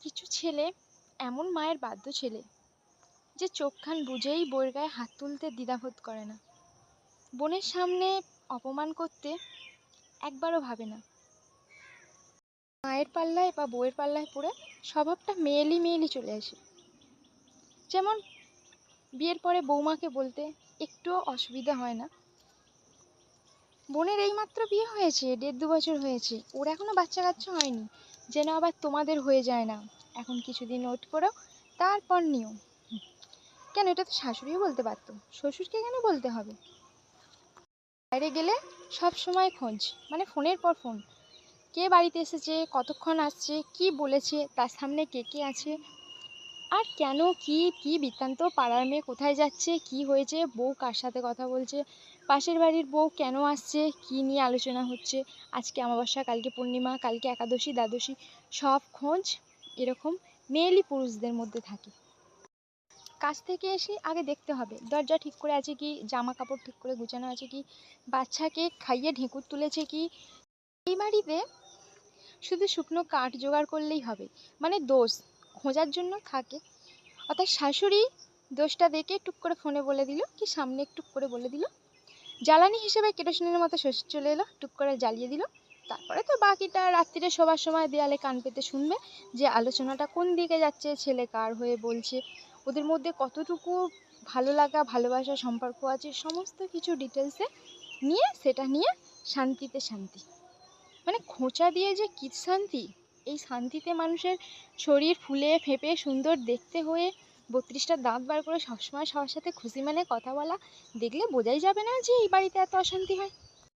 কিছু ছেলে এমন মায়ের বাধ্য ছেলে যে চোখখান বুজেই বউয়ের গায়ে হাত তুলতে দ্বিধাবোধ করে না, বোনের সামনে অপমান করতে একবারও ভাবে না। মায়ের পাল্লায় বা বউয়ের পাল্লায় পড়ে স্বভাবটা মেয়েলি মেয়েলি চলে আসে। যেমন বিয়ের পরে বৌমাকে বলতে একটুও অসুবিধা হয় না, বোনের এইমাত্র বিয়ে হয়েছে, 1.5-2 বছর হয়েছে, ওর এখনো বাচ্চা কাচ্চা হয়নি, যেন আবার তোমাদের হয়ে যায় না, এখন কিছুদিন ওয়েট করো তারপর নিও। কেন, এটা তো শাশুড়িও বলতে পারতো, শ্বশুরকে কেন বলতে হবে? বাইরে গেলে সব সময় খোঁজ, মানে ফোনের পর ফোন, কে বাড়িতে এসেছে, কতক্ষণ আসছে, কি বলেছে, তার সামনে কে কে আছে, আর কেন, কি কি বৃত্তান্ত, পাড়ার মেয়ে কোথায় যাচ্ছে, কি হয়েছে, বউ কার সাথে কথা বলছে, পাশের বাড়ির বউ কেন আসছে, কি নিয়ে আলোচনা হচ্ছে, আজকে অমাবস্যা, কালকে পূর্ণিমা, কালকে একাদশী দ্বাদশী, সব খোঁজ এরকম মেয়েলি পুরুষদের মধ্যে থাকে। কাজ থেকে এসে আগে দেখতে হবে দরজা ঠিক করে আছে কি, জামা কাপড় ঠিক করে গুছানো আছে কি, বাচ্চাকে খাইয়ে ঢেঁকুর তুলেছে কি। এই বাড়িতে শুধু শুকনো কাঠ জোগাড় করলেই হবে, মানে দোষ খোঁজার জন্য থাকে। অর্থাৎ শাশুড়ি দোষটা দেখে টুক করে ফোনে বলে দিল, কি সামনে টুক করে বলে দিল, জ্বালানি হিসেবে কেরোসিনের মতো শ্বশুর চলে এলো, টুক করে জ্বালিয়ে দিল। তারপরে তো বাকিটা রাত্রিরে শোবার সময় দেয়ালে কান পেতে শুনবে যে আলোচনাটা কোন দিকে যাচ্ছে, ছেলে কার হয়ে বলছে, ওদের মধ্যে কতটুকু ভালো লাগা ভালোবাসা সম্পর্ক আছে, সমস্ত কিছু ডিটেলসে নিয়ে সেটা নিয়ে শান্তিতে শান্তি। মানে খোঁচা দিয়ে যে কি শান্তি, এই শান্তিতে মানুষের শরীর ফুলে ফেঁপে সুন্দর দেখতে হয়ে 32টা দাঁত বার করে সবসময় সবার সাথে খুশি মানে কথা বলা, দেখলে বোঝাই যাবে না যে এই বাড়িতে এত অশান্তি হয়।